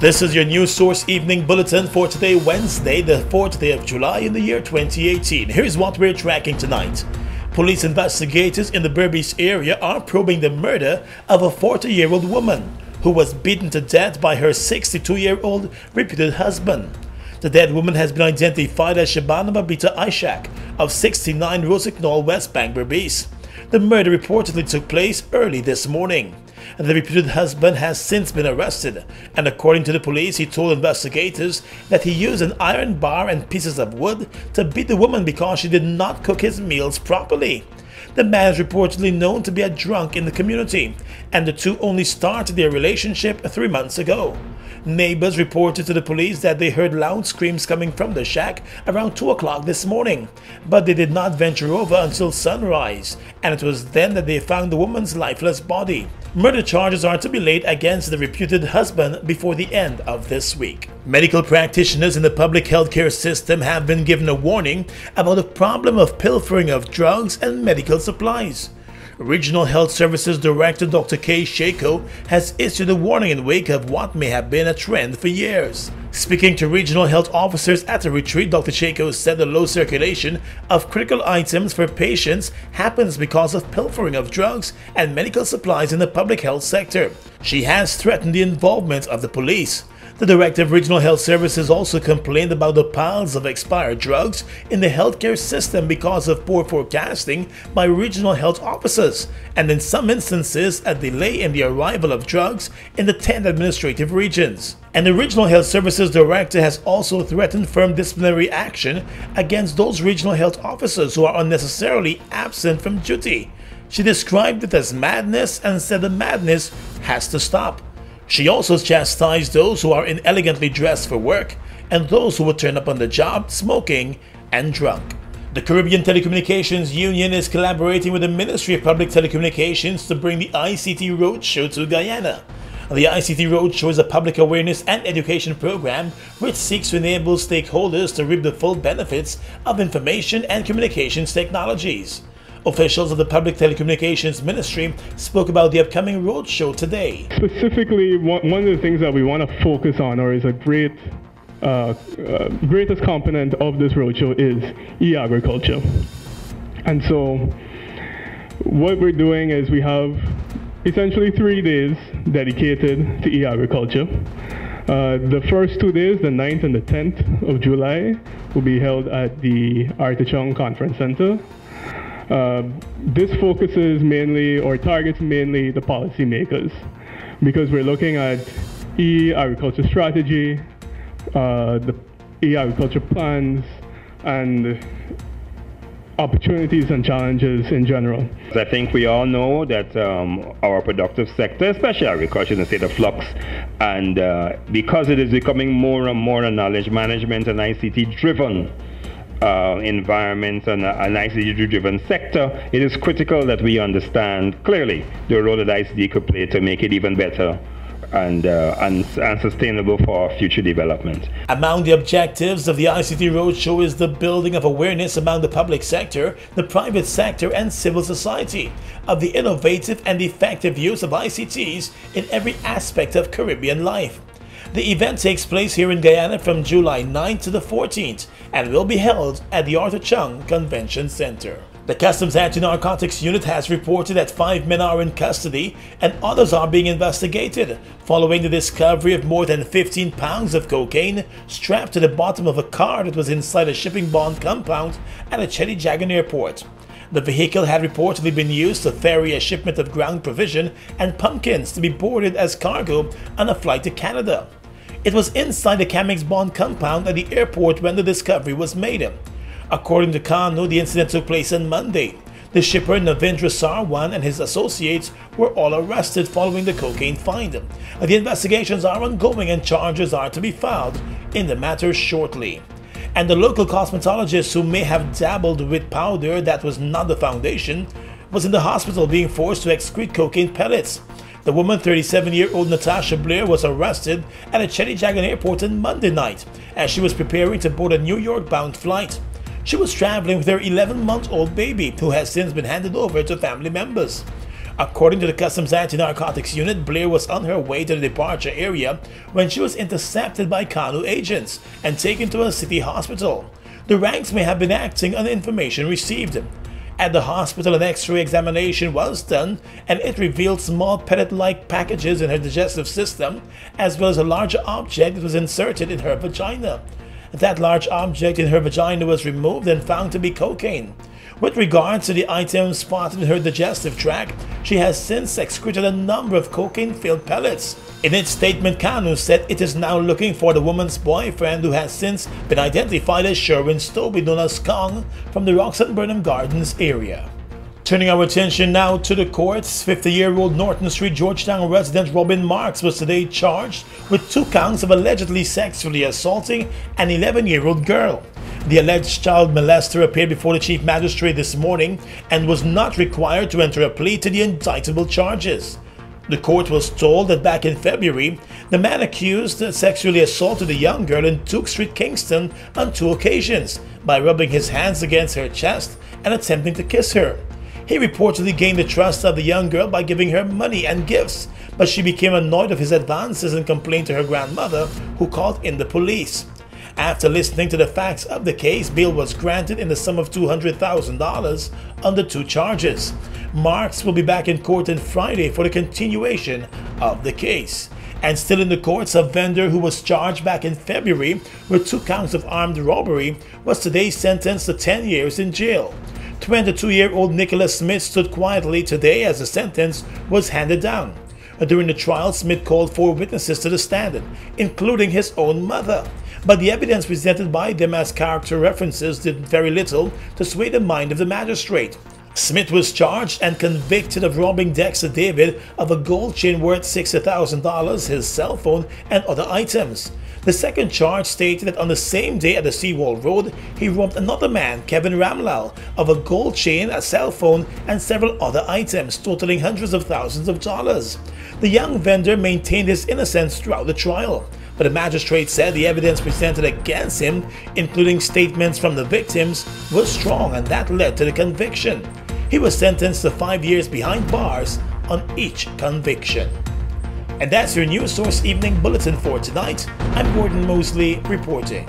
This is your news source evening bulletin for today, Wednesday, the 4th day of July in the year 2018. Here's what we're tracking tonight. Police investigators in the Berbice area are probing the murder of a 40-year-old woman who was beaten to death by her 62-year-old reputed husband. The dead woman has been identified as Shabana Babita Ishak of 69 Rosignol, West Bank, Berbice. The murder reportedly took place early this morning. The reputed husband has since been arrested, and according to the police, he told investigators that he used an iron bar and pieces of wood to beat the woman because she did not cook his meals properly. The man is reportedly known to be a drunk in the community, and the two only started their relationship 3 months ago. Neighbors reported to the police that they heard loud screams coming from the shack around 2 o'clock this morning, but they did not venture over until sunrise, and it was then that they found the woman's lifeless body. Murder charges are to be laid against the reputed husband before the end of this week. Medical practitioners in the public healthcare system have been given a warning about the problem of pilfering of drugs and medical supplies. Regional Health Services Director Dr. K. Shako has issued a warning in the wake of what may have been a trend for years. Speaking to regional health officers at a retreat, Dr. Shako said the low circulation of critical items for patients happens because of pilfering of drugs and medical supplies in the public health sector. She has threatened the involvement of the police. The Director of Regional Health Services also complained about the piles of expired drugs in the healthcare system because of poor forecasting by regional health officers, and in some instances a delay in the arrival of drugs in the 10 administrative regions. And the Regional Health Services Director has also threatened firm disciplinary action against those regional health officers who are unnecessarily absent from duty. She described it as madness and said the madness has to stop. She also chastised those who are inelegantly dressed for work and those who would turn up on the job smoking and drunk. The Caribbean Telecommunications Union is collaborating with the Ministry of Public Telecommunications to bring the ICT Road Show to Guyana. The ICT Road Show is a public awareness and education program which seeks to enable stakeholders to reap the full benefits of information and communications technologies. Officials of the Public Telecommunications Ministry spoke about the upcoming roadshow today. Specifically, one of the things that we want to focus on, or is a greatest component of this roadshow, is e-agriculture. And so what we're doing is we have essentially 3 days dedicated to e-agriculture. The first 2 days, the 9th and the 10th of July, will be held at the Artichong Conference Center. This focuses mainly, or targets mainly, the policymakers, because we're looking at e-agriculture strategy, the e-agriculture plans, and opportunities and challenges in general. I think we all know that our productive sector, especially agriculture, is in a state of flux, and because it is becoming more and more a knowledge management and ICT-driven environment and an ICT-driven sector, it is critical that we understand clearly the role that ICT could play to make it even better and sustainable for our future development. Among the objectives of the ICT Roadshow is the building of awareness among the public sector, the private sector, and civil society of the innovative and effective use of ICTs in every aspect of Caribbean life. The event takes place here in Guyana from July 9th to the 14th and will be held at the Artichong Convention Center. The Customs Anti-Narcotics Unit has reported that 5 men are in custody and others are being investigated following the discovery of more than 15 pounds of cocaine strapped to the bottom of a car that was inside a shipping bond compound at a CJIA airport. The vehicle had reportedly been used to ferry a shipment of ground provision and pumpkins to be boarded as cargo on a flight to Canada. It was inside the Camix Bond compound at the airport when the discovery was made. According to Kanu, the incident took place on Monday. The shipper Navindra Sarwan and his associates were all arrested following the cocaine find. The investigations are ongoing and charges are to be filed in the matter shortly. And the local cosmetologist who may have dabbled with powder that was not the foundation was in the hospital being forced to excrete cocaine pellets. The woman, 37-year-old Natasha Blair, was arrested at a CJIA airport on Monday night as she was preparing to board a New York-bound flight. She was traveling with her 11-month-old baby, who has since been handed over to family members. According to the Customs Anti-Narcotics Unit, Blair was on her way to the departure area when she was intercepted by Kanu agents and taken to a city hospital. The ranks may have been acting on the information received. At the hospital, an X-ray examination was done and it revealed small pellet-like packages in her digestive system, as well as a larger object that was inserted in her vagina. That large object in her vagina was removed and found to be cocaine. With regards to the items spotted in her digestive tract, she has since excreted a number of cocaine-filled pellets. In its statement, Kanu said it is now looking for the woman's boyfriend, who has since been identified as Sherwin Stobie, known as Kong, from the Roxanne Burnham Gardens area. Turning our attention now to the courts, 50-year-old Norton Street, Georgetown resident Robin Marks was today charged with 2 counts of allegedly sexually assaulting an 11-year-old girl. The alleged child molester appeared before the chief magistrate this morning and was not required to enter a plea to the indictable charges. The court was told that back in February, the man accused sexually assaulted a young girl in Duke Street, Kingston on 2 occasions by rubbing his hands against her chest and attempting to kiss her. He reportedly gained the trust of the young girl by giving her money and gifts, but she became annoyed of his advances and complained to her grandmother, who called in the police. After listening to the facts of the case, bail was granted in the sum of $200,000 under 2 charges. Marks will be back in court on Friday for the continuation of the case. And still in the courts, a vendor who was charged back in February with 2 counts of armed robbery was today sentenced to 10 years in jail. 22-year-old Nicholas Smith stood quietly today as the sentence was handed down. During the trial, Smith called 4 witnesses to the stand, including his own mother. But the evidence presented by them as character references did very little to sway the mind of the magistrate. Smith was charged and convicted of robbing Dexter David of a gold chain worth $60,000, his cell phone, and other items. The second charge stated that on the same day at the Seawall Road, he robbed another man, Kevin Ramlal, of a gold chain, a cell phone, and several other items, totaling hundreds of thousands of dollars. The young vendor maintained his innocence throughout the trial, but the magistrate said the evidence presented against him, including statements from the victims, was strong, and that led to the conviction. He was sentenced to 5 years behind bars on each conviction. And that's your News Source Evening Bulletin for tonight. I'm Gordon Mosley reporting.